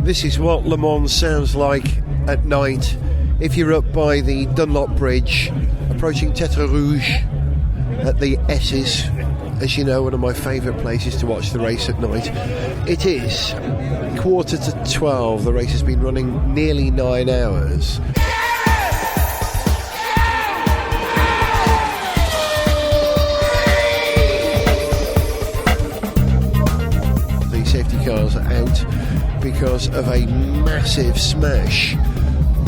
This is what Le Mans sounds like at night if you're up by the Dunlop Bridge, approaching Tetre Rouge at the S's. As you know, one of my favourite places to watch the race at night. It is 11:45. The race has been running nearly 9 hours. The safety cars are out because of a massive smash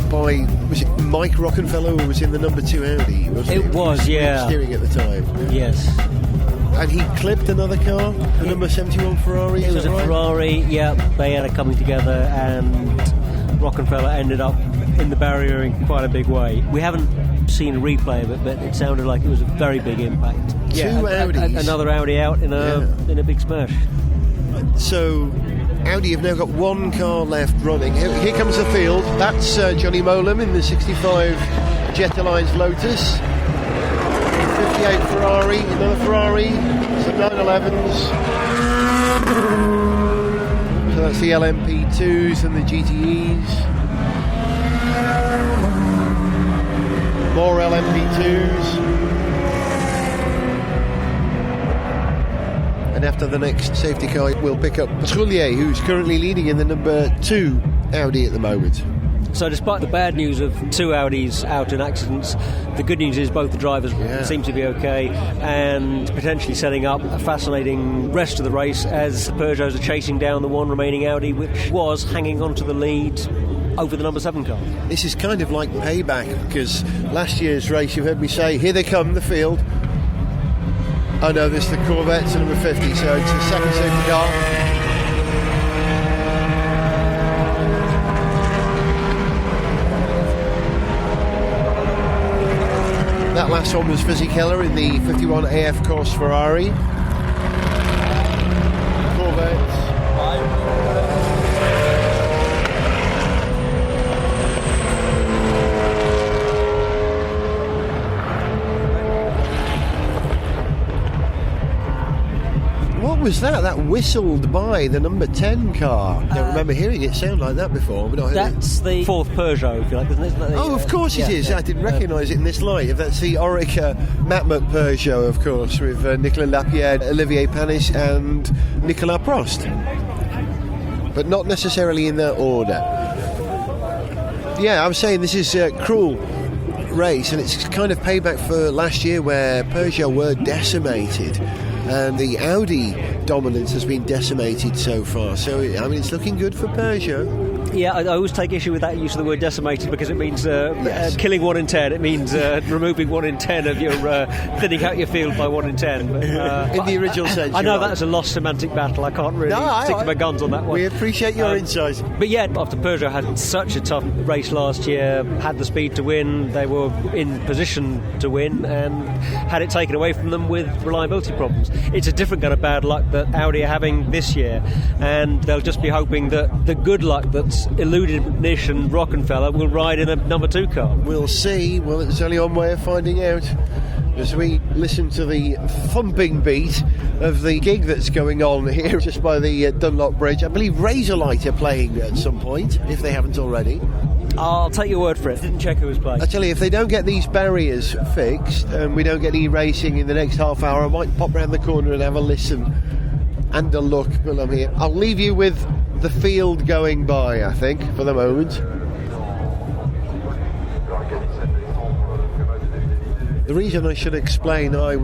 by, was it Mike Rockenfeller who was in the number 2 Audi? Wasn't it was, yeah. Steering at the time. Yes. And he clipped another car, the number 71 Ferrari. It was a Ferrari, yeah. They had it coming together, and Rockenfeller ended up in the barrier in quite a big way. We haven't seen a replay of it, but it sounded like it was a very big impact. Yeah, Two Audis. Another Audi out in a big smash. So Audi have now got one car left running. Here comes the field. That's Johnny Molam in the 65 Jet Alliance Lotus. 58 Ferrari, another Ferrari, some 911s. So that's the LMP2s and the GTEs. More LMP2s. And after the next safety car, we'll pick up Trullier, who's currently leading in the number 2 Audi at the moment. So despite the bad news of 2 Audis out in accidents, the good news is both the drivers seem to be okay, and potentially setting up a fascinating rest of the race as the Peugeots are chasing down the one remaining Audi, which was hanging on to the lead over the number 7 car. This is kind of like payback, because last year's race, you heard me say, here they come, the field. Oh no, this is the Corvette to number 50, so it's the second safety car. That last one was Fizzy Keller in the 51 AF Corse Ferrari. Corvette. What was that? That whistled by the number 10 car. I don't remember hearing it sound like that before. But that's the 4th Peugeot, if you like, isn't it? Oh, of course it is. I didn't recognise it in this light. That's the Orica Matmut Peugeot, of course, with Nicolas Lapierre, Olivier Panis and Nicolas Prost. But not necessarily in that order. Yeah, I was saying this is a cruel race, and it's kind of payback for last year where Peugeot were decimated. And the Audi dominance has been decimated so far. So, I mean, it's looking good for Peugeot. Yeah, I always take issue with that use of the word decimated, because it means killing 1 in 10. It means removing 1 in 10 of your thinning out your field by 1 in 10. But, in the original sense. I know that's a lost semantic battle. I can't really stick to my guns on that one. We appreciate your insight. But yeah, after Peugeot had such a tough race last year, had the speed to win, they were in position to win, and had it taken away from them with reliability problems. It's a different kind of bad luck that Audi are having this year, and they'll just be hoping that the good luck that's eluded Nish and Rockenfeller will ride in a number 2 car. We'll see. Well, it's only one way of finding out. As we listen to the thumping beat of the gig that's going on here just by the Dunlop Bridge. I believe Razorlight are playing at some point, if they haven't already. I'll take your word for it. Didn't check who was playing. I tell you, if they don't get these barriers fixed and we don't get any racing in the next half hour, I might pop round the corner and have a listen and a look while I'm here. I'll leave you with the field going by, I think, for the moment. The reason I should explain I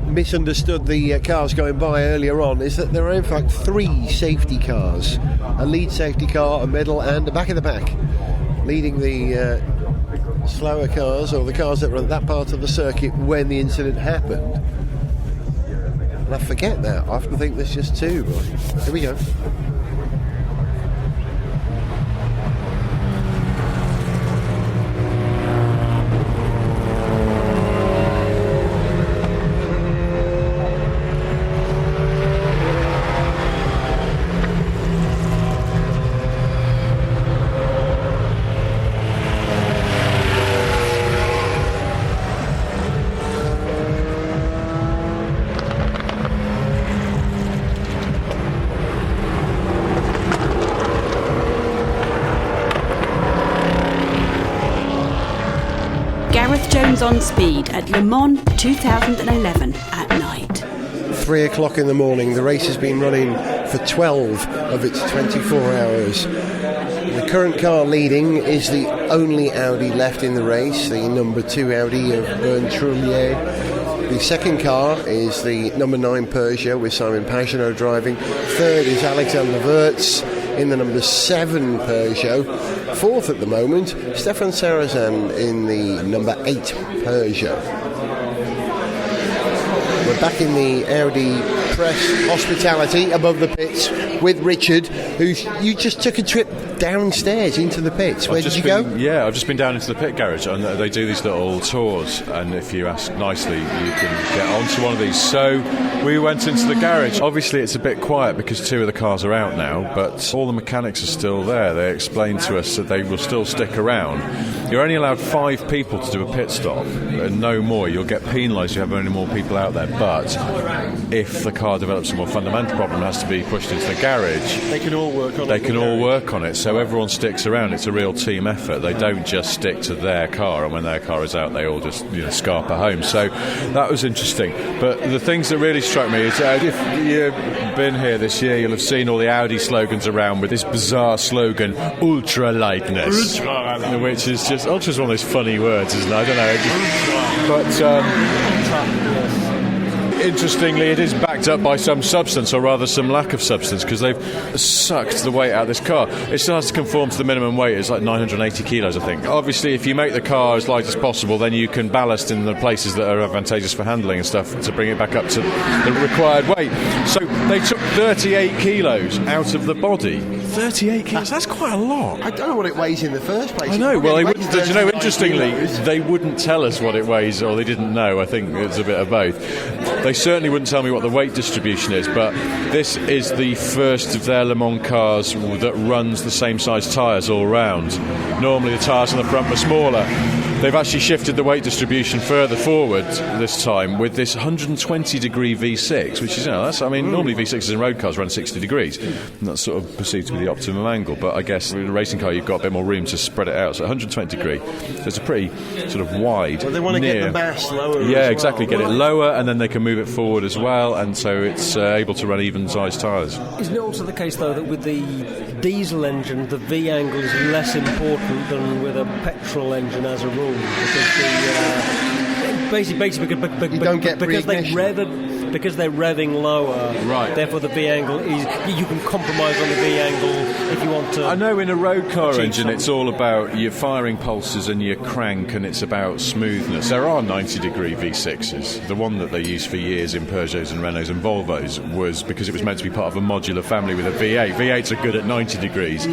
misunderstood the cars going by earlier on is that there are in fact 3 safety cars. A lead safety car, a middle and a back of the pack, leading the slower cars, or the cars that were at that part of the circuit when the incident happened. And I forget that. I often think there's just 2. Right. Here we go. on speed at Le Mans 2011 at night. 3 o'clock in the morning. The race has been running for 12 of its 24 hours. The current car leading is the only Audi left in the race, the number 2 Audi of Bernd Trullier. The second car is the number 9 Peugeot with Simon Pagenaud driving. Third is Alexander Wurz in the number 7 Peugeot. Fourth at the moment, Stefan Sarrazin in the number 8 Peugeot. We're back in the Audi press hospitality above the pits with Richard, who you just took a trip downstairs into the pits. Where did you go? Yeah, I've just been down into the pit garage, and they do these little tours, and if you ask nicely you can get onto one of these. So we went into the garage. Obviously it's a bit quiet because 2 of the cars are out now, but all the mechanics are still there. They explained to us that they will still stick around. You're only allowed 5 people to do a pit stop and no more. You'll get penalised if you have only more people out there, but if the car develops a more fundamental problem, it has to be pushed into the garage. They can all work on it. They can all work on it, so everyone sticks around. It's a real team effort. They don't just stick to their car, and when their car is out, they all just scarper home. So that was interesting. But the things that really struck me is if you've been here this year, you'll have seen all the Audi slogans around with this bizarre slogan, ultra lightness, which is just ultra is one of those funny words, isn't it? I don't know. But interestingly, it is backed up by some substance, or rather some lack of substance, because they've sucked the weight out of this car. It still has to conform to the minimum weight. It's like 980 kilos, I think. Obviously, if you make the car as light as possible, then you can ballast in the places that are advantageous for handling and stuff to bring it back up to the required weight. So they took 38 kilos out of the body. 38 kilos, that's quite a lot. I don't know what it weighs in the first place. I know, well, interestingly, they wouldn't tell us what it weighs, or they didn't know. I think it's a bit of both. They certainly wouldn't tell me what the weight distribution is, but this is the first of their Le Mans cars that runs the same size tyres all round. Normally the tyres on the front were smaller. They've actually shifted the weight distribution further forward this time with this 120-degree V6, which is, normally V6s in road cars run 60 degrees, and that's sort of perceived to be the optimum angle, but I guess with a racing car you've got a bit more room to spread it out, so 120 degree, so it's a pretty sort of wide. Well, they want to get the mass lower. Yeah, exactly, get it lower, and then they can move it forward as well, and so it's able to run even-sized tyres. Isn't it also the case, though, that with the diesel engine, the V angle is less important than with a petrol engine as a rule? Because because they're revving lower, right? Therefore, the V angle is, you can compromise on the V angle if you want to. I know in a road car engine, it's all about your firing pulses and your crank, and it's about smoothness. There are 90-degree V6s. The one that they used for years in Peugeots and Renaults and Volvos was because it was meant to be part of a modular family with a V8. V8s are good at 90 degrees,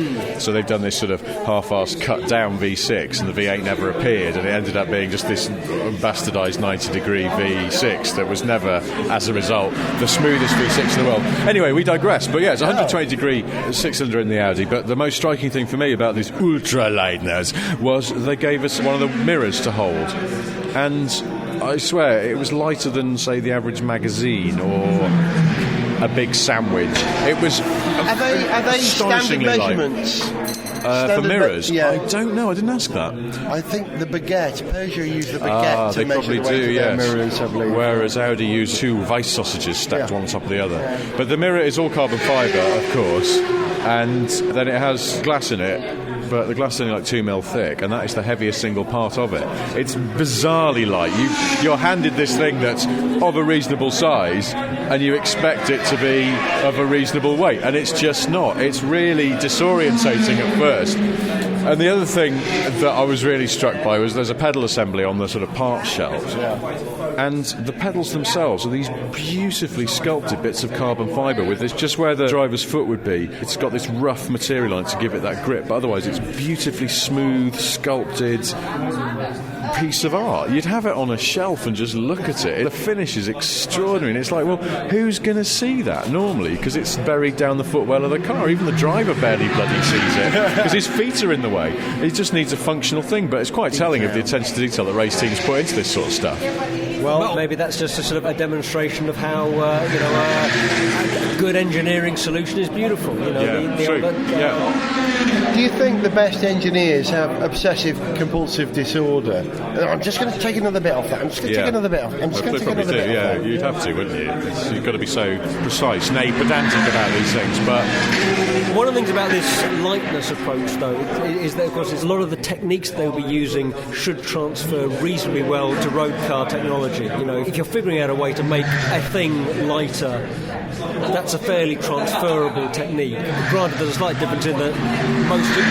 so they've done this sort of half-assed cut-down V6, and the V8 never appeared, and it ended up being just this bastardised 90-degree V6 that was never, as a result, the smoothest V6 in the world. Anyway, we digress, but yeah, it's a 120-degree six-cylinder in the Audi, but the most striking thing for me about this ultra lightness was they gave us one of the mirrors to hold, and I swear it was lighter than, say, the average magazine or a big sandwich. It was Are they standard measurements? For mirrors? I don't know, I didn't ask that. I think the baguette, Peugeot used the baguette to measure the weight of their mirrors, I believe. Whereas Audi used 2 Weiss sausages stacked one on top of the other. But the mirror is all carbon fibre, of course, and then it has glass in it, but the glass is only like 2mm thick, and that is the heaviest single part of it. It's bizarrely light. You're handed this thing that's of a reasonable size, and you expect it to be of a reasonable weight, and it's just not. It's really disorientating at first. And the other thing that I was really struck by was there's a pedal assembly on the sort of parts shelves, and the pedals themselves are these beautifully sculpted bits of carbon fibre with this, just where the driver's foot would be, it's got this rough material on it to give it that grip, but otherwise it's beautifully smooth, sculpted piece of art. You'd have it on a shelf and just look at it. The finish is extraordinary, and it's like, well, who's going to see that normally? Because it's buried down the footwell of the car. Even the driver barely bloody sees it because his feet are in the way. He just needs a functional thing, but it's quite telling of the attention to detail that race teams put into this sort of stuff. Well, maybe that's just a sort of a demonstration of how a good engineering solution is beautiful. True. Do you think the best engineers have obsessive compulsive disorder? I'm just going to take another bit off that. I'm just going to take another bit off. I'm just going to take another bit off. You'd have to, wouldn't you? You've got to be so precise, pedantic about these things. But one of the things about this lightness approach, though, is that, of course, a lot of the techniques they'll be using should transfer reasonably well to road car technology. If you're figuring out a way to make a thing lighter, that's a fairly transferable technique. Granted, there's a slight difference in that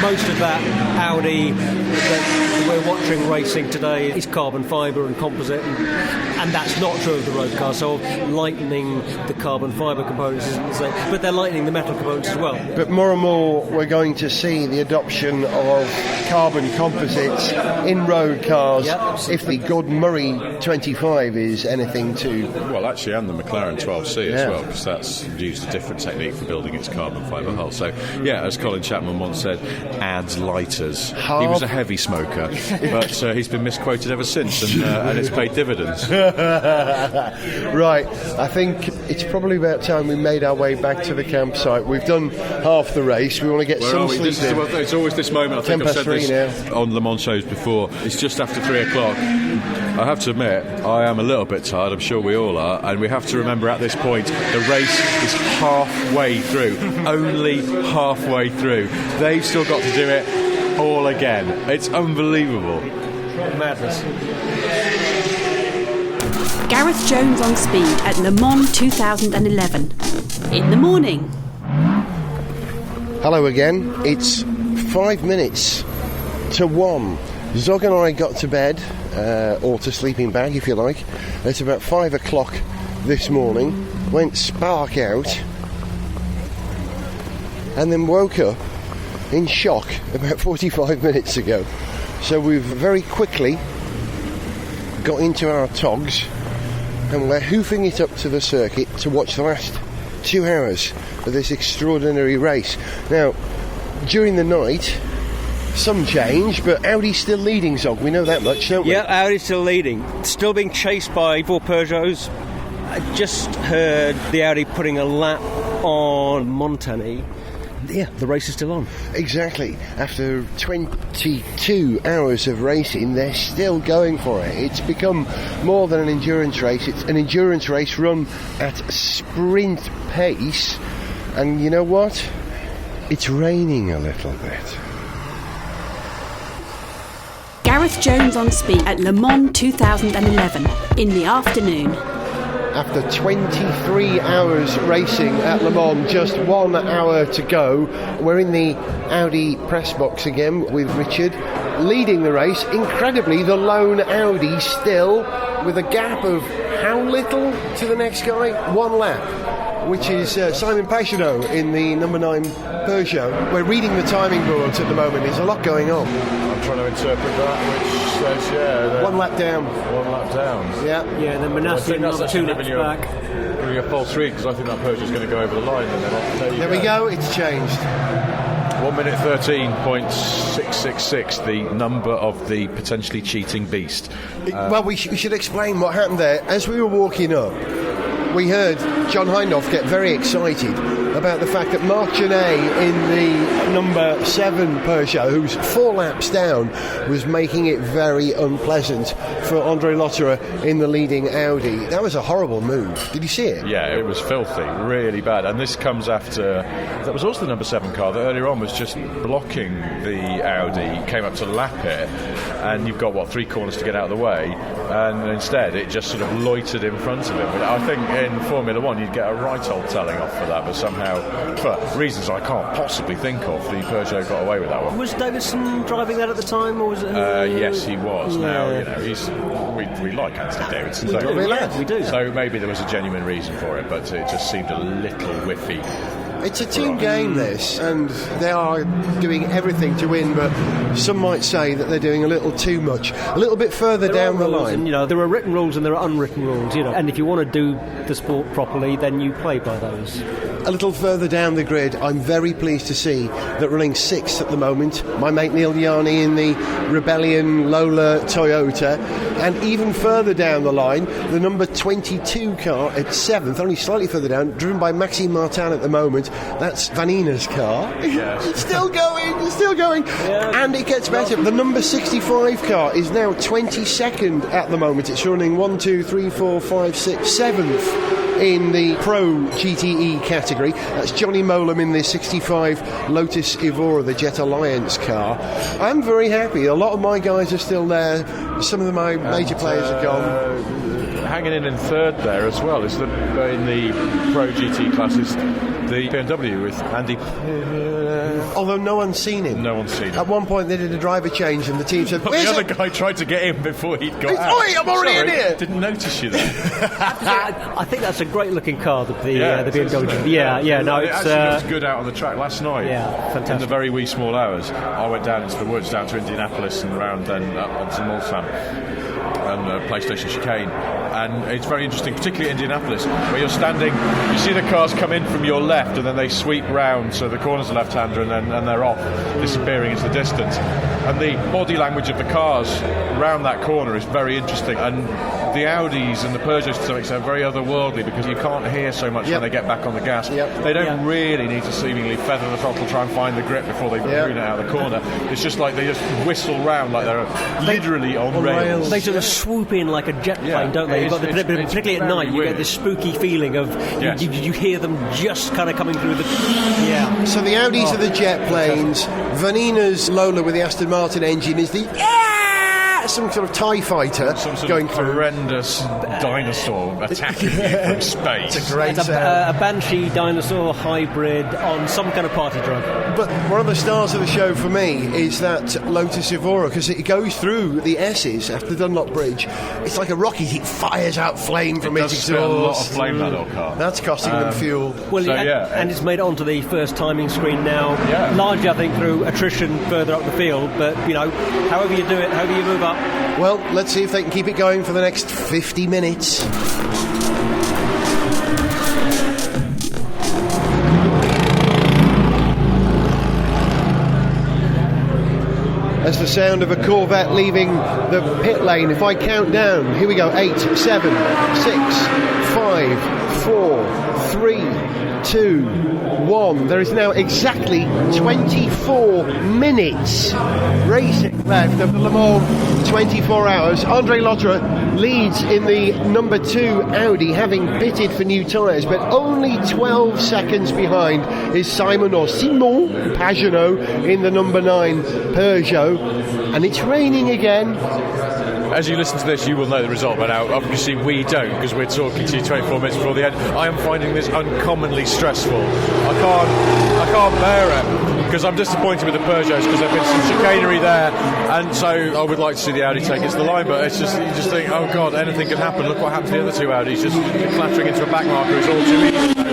most of that Audi that we're watching racing today is carbon fibre and composite, and that's not true of the road car. So lightening the carbon fibre components isn't the same, but they're lightening the metal components as well. But more and more we're going to see the adoption of carbon composites in road cars. If the Gordon Murray 25 is anything to... Well, actually, and the McLaren 12C as well, because that's used a different technique for building its carbon fibre hull. So, as Colin Chapman once said, adds lighters. He was a heavy smoker, but he's been misquoted ever since, and it's paid dividends. Right, I think it's probably about time we made our way back to the campsite. We've done half the race. We want to get some sleep in. It's always this moment. I think I've said this on Le Mans shows before. It's just after 3 o'clock. I have to admit, I am a little bit tired. I'm sure we all are. And we have to remember at this point, the race is halfway through. Only halfway through. They've still got to do it all again. It's unbelievable. Madness. Gareth Jones on speed at Le Mans 2011. In the morning. Hello again. It's 5 minutes to 1. Zog and I got to bed, or to sleeping bag if you like, at about 5 o'clock this morning. Went spark out, and then woke up in shock about 45 minutes ago. So we've very quickly got into our togs, and we're hoofing it up to the circuit to watch the last 2 hours of this extraordinary race. Now, during the night, some change, but Audi's still leading, Zog. We know that much, don't we? Yeah, Audi's still leading. Still being chased by 4 Peugeots. I just heard the Audi putting a lap on Montagny. Yeah, the race is still on. Exactly. After 22 hours of racing, they're still going for it. It's become more than an endurance race. It's an endurance race run at sprint pace. And you know what? It's raining a little bit. Gareth Jones on speed at Le Mans 2011 in the afternoon. After 23 hours racing at Le Mans, just 1 hour to go. We're in the Audi press box again with Richard leading the race. Incredibly, the lone Audi still with a gap of how little to the next guy? 1 lap, which is Simon Pagenaud in the number 9 Peugeot. We're reading the timing boards at the moment. There's a lot going on. I'm trying to interpret that, which says, 1 lap down. 1 lap down. Yeah, the Manassi another 2 laps back. Giving you a false read, because I think that Peugeot's going to go over the line. And there we go, it's changed. 1 minute 13.666, the number of the potentially cheating beast. Well, we should explain what happened there. As we were walking up, we heard John Hindhaugh get very excited about the fact that Marc Genet in the number 7 Peugeot, who's 4 laps down, was making it very unpleasant for André Lotterer in the leading Audi. That was a horrible move. Did you see it? Yeah, it was filthy, really bad. And this comes after... That was also the number 7 car that earlier on was just blocking the Audi, came up to lap it, and you've got, 3 corners to get out of the way, and instead it just sort of loitered in front of him. I think in Formula 1 you'd get a right old telling off for that, but somehow, for reasons I can't possibly think of, the Peugeot got away with that one. Was Davidson driving that at the time, or was it? Yes, he was. Yeah. Now, we like Anthony Davidson. We do. So maybe there was a genuine reason for it, but it just seemed a little whiffy. It's a team game, this, and they are doing everything to win, but some might say that they're doing a little too much. A little bit further down the line. And, there are written rules and there are unwritten rules, and if you want to do the sport properly, then you play by those. A little further down the grid, I'm very pleased to see that running 6th at the moment, my mate Neil Yarni in the Rebellion Lola Toyota, and even further down the line, the number 22 car at 7th, only slightly further down, driven by Maxime Martin at the moment. That's Vanina's car. Yes. It's still going, Yeah. And it gets better. The number 65 car is now 22nd at the moment. It's running 1, 2, 3, 4, 5, 6, 7th in the Pro GTE category. That's Johnny Molam in the 65 Lotus Evora, the Jet Alliance car. I'm very happy. A lot of my guys are still there. Some of my major players are gone. Hanging in third there as well is in the Pro GT classes, the BMW with Andy. Although no one's seen him. No one's seen him. At one point they did a driver change and the team said, But the other guy tried to get in before he'd got out. Oi, I'm already in here. Didn't notice you there. I think that's a great looking car, the BMW. It actually looks good out on the track last night. Yeah, fantastic. In the very wee small hours, I went down into the woods, down to Indianapolis and around then up onto Mulsanne and PlayStation Chicane, and it's very interesting, particularly at Indianapolis, where you're standing, you see the cars come in from your left and then they sweep round, so the corner's a left-hander and they're off, disappearing into the distance, and the body language of the cars around that corner is very interesting, and the Audis and the Peugeots to some extent are very otherworldly because you can't hear so much when they get back on the gas. They don't really need to seemingly feather the throttle, try and find the grip before they bring it out of the corner. It's just like they just whistle round like they're literally on rails. They sort of swoop in like a jet plane, don't they? Particularly at night, you get this spooky feeling of you hear them just kind of coming through the... Yeah. So the Audis are the jet planes. Vanina's Lola with the Aston Martin engine is the... some sort of TIE fighter going through. Horrendous dinosaur attacking you from space. It's a great It's a Banshee dinosaur hybrid on some kind of party drug. But one of the stars of the show for me is that Lotus Evora, because it goes through the S's after the Dunlop Bridge. It's like a rocket. It fires out flame from its exhaust. It does spit a lot of flame, that old car. That's costing them fuel. Well, and it's made it onto the first timing screen now, largely I think through attrition further up the field, but however you do it, however you move up. Well, let's see if they can keep it going for the next 50 minutes. That's the sound of a Corvette leaving the pit lane. If I count down, here we go. 8, 7, 6, 5, 4, 3, 2, 1. There is now exactly 24 minutes racing left of the Le Mans 24 hours. Andre Lotterer leads in the number 2 Audi, having pitted for new tyres, but only 12 seconds behind is Simon Pagenaud in the number 9 Peugeot. And it's raining again. As you listen to this, you will know the result by now. Obviously, we don't, because we're talking to you 24 minutes before the end. I am finding this uncommonly stressful. I can't bear it, because I'm disappointed with the Peugeots, because there's been some chicanery there, and so I would like to see the Audi take it to the line, but it's just, you just think, oh God, anything can happen. Look what happened to the other 2 Audis, just clattering into a back marker is all too easy.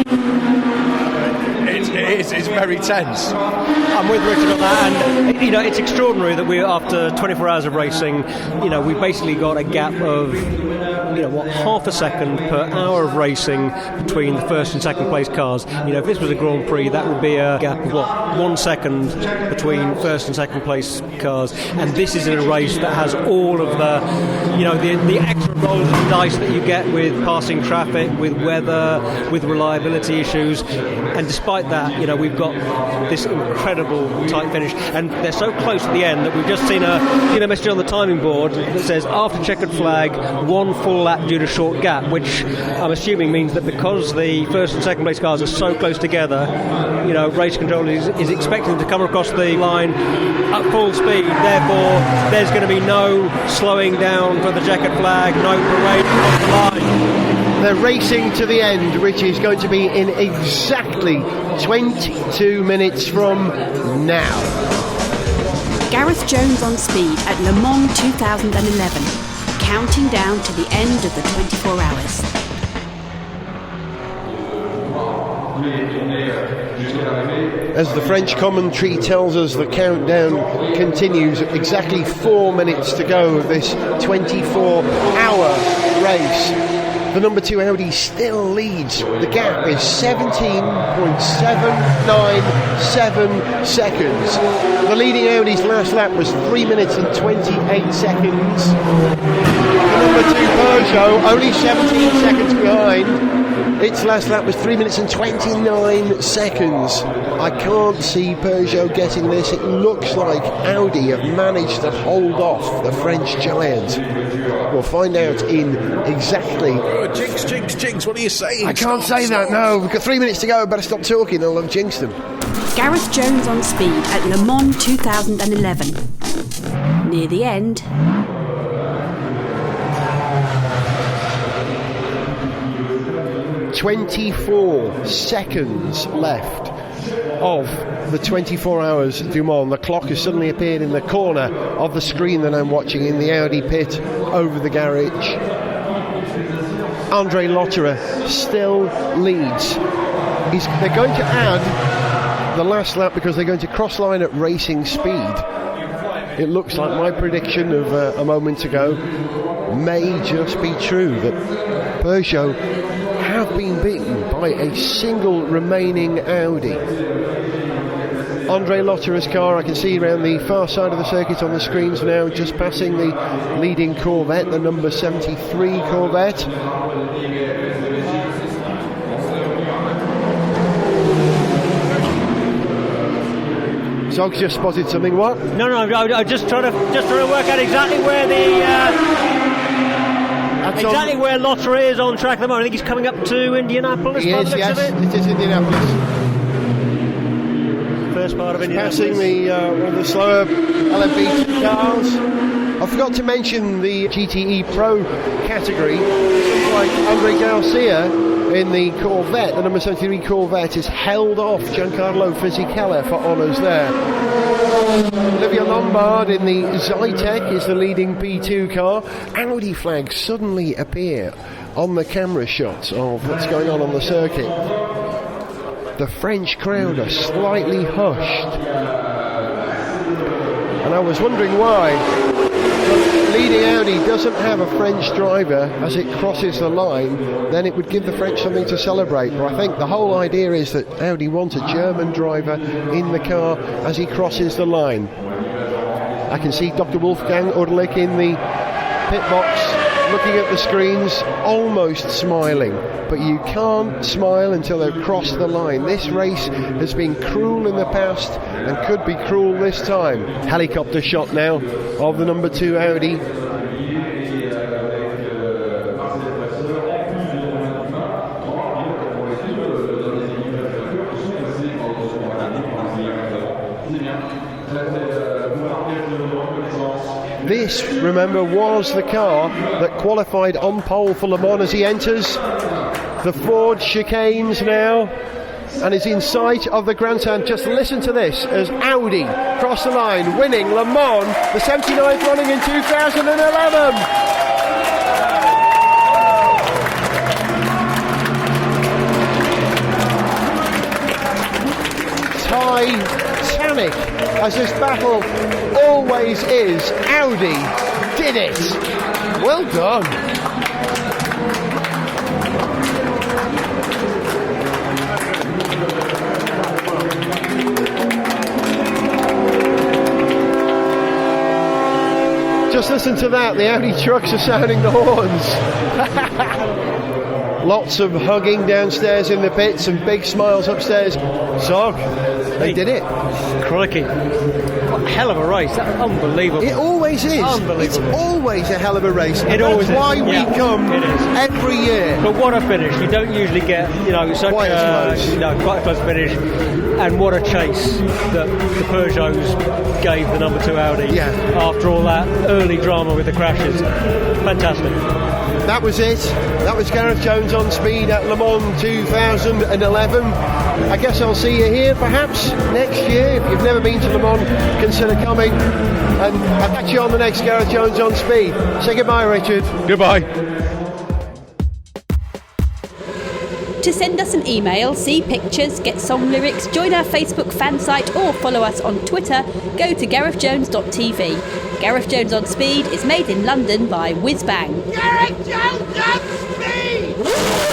It's very tense. I'm with Richard on that, and it's extraordinary that we're after 24 hours of racing. We've basically got a gap of half a second per hour of racing between the first and second place cars. If this was a Grand Prix, that would be a gap of 1 second between first and second place cars, and this is in a race that has all of the extra rolls of the dice that you get with passing traffic, with weather, with reliability issues, and despite that, we've got this incredible tight finish, and they're so close at the end that we've just seen a message on the timing board that says after checkered flag, 1 full lap due to short gap, which I'm assuming means that because the first and second place cars are so close together, race control is expecting to come across the line at full speed. Therefore, there's going to be no slowing down for the checkered flag, no parade across the line. They're racing to the end, which is going to be in exactly 22 minutes from now. Gareth Jones on speed at Le Mans 2011, counting down to the end of the 24 hours. As the French commentary tells us, the countdown continues. Exactly 4 minutes to go of this 24-hour race. The number 2 Audi still leads. The gap is 17.797 seconds. The leading Audi's last lap was 3 minutes and 28 seconds. The number 2 Peugeot only 17 seconds behind. Its last lap was 3 minutes and 29 seconds. I can't see Peugeot getting this. It looks like Audi have managed to hold off the French giant. We'll find out in exactly... Jinx, what are you saying? I can't say that, no. We've got 3 minutes to go. Better stop talking, I'll have jinxed them. Gareth Jones on speed at Le Mans 2011. Near the end... 24 seconds left of the 24 hours du Mans. The clock has suddenly appeared in the corner of the screen that I'm watching in the Audi pit over the garage. Andre Lotterer still leads. They're going to add the last lap because they're going to cross line at racing speed. It looks like my prediction of a moment ago may just be true, that Peugeot have been beaten by a single remaining Audi. Andre Lotterer's car, I can see around the far side of the circuit on the screens now, just passing the leading Corvette, the number 73 Corvette. Zog's just spotted something. What? No, I'm just trying to work out exactly where where Lotterer is on track at the moment. I think he's coming up to Indianapolis. Yes, it is Indianapolis. First part of Indianapolis. Passing one of the slower LMP2 cars. I forgot to mention the GTE Pro category. Looks like Andre Garcia in the Corvette, the number 73 Corvette, is held off Giancarlo Fisichella for honours there. Olivia Lombard in the Zytek is the leading P2 car. Audi flags suddenly appear on the camera shots of what's going on the circuit. The French crowd are slightly hushed. And I was wondering why. The leading Audi doesn't have a French driver as it crosses the line, then it would give the French something to celebrate. But I think the whole idea is that Audi want a German driver in the car as he crosses the line. I can see Dr. Wolfgang Urlich in the pit box looking at the screens, almost smiling. But you can't smile until they've crossed the line. This race has been cruel in the past and could be cruel this time. Helicopter shot now of the number 2 Audi. This, remember, was the car that qualified on pole for Le Mans as he enters the Ford chicanes now and is in sight of the grandstand. Just listen to this as Audi cross the line, winning Le Mans, the 79th running in 2011. Titanic, as this battle always is. Audi did it. Well done. Just listen to that. The Audi trucks are sounding the horns. Lots of hugging downstairs in the pits and big smiles upstairs. Zog, they did it. Crikey. What a hell of a race. That's unbelievable. It always is. Unbelievable. It's always a hell of a race. It always That's why is. we come every year. But what a finish. You don't usually get, such quite quite a close finish. And what a chase that the Peugeots gave the number 2 Audi after all that early drama with the crashes. Fantastic. That was it. That was Gareth Jones on speed at Le Mans 2011. I guess I'll see you here perhaps next year. If you've never been to Le Mans, consider coming. And I'll catch you on the next Gareth Jones on speed. Say goodbye, Richard. Goodbye. To send us an email, see pictures, get song lyrics, join our Facebook fan site or follow us on Twitter, go to garethjones.tv. Gareth Jones on Speed is made in London by Whiz Bang. Gareth Jones on Speed!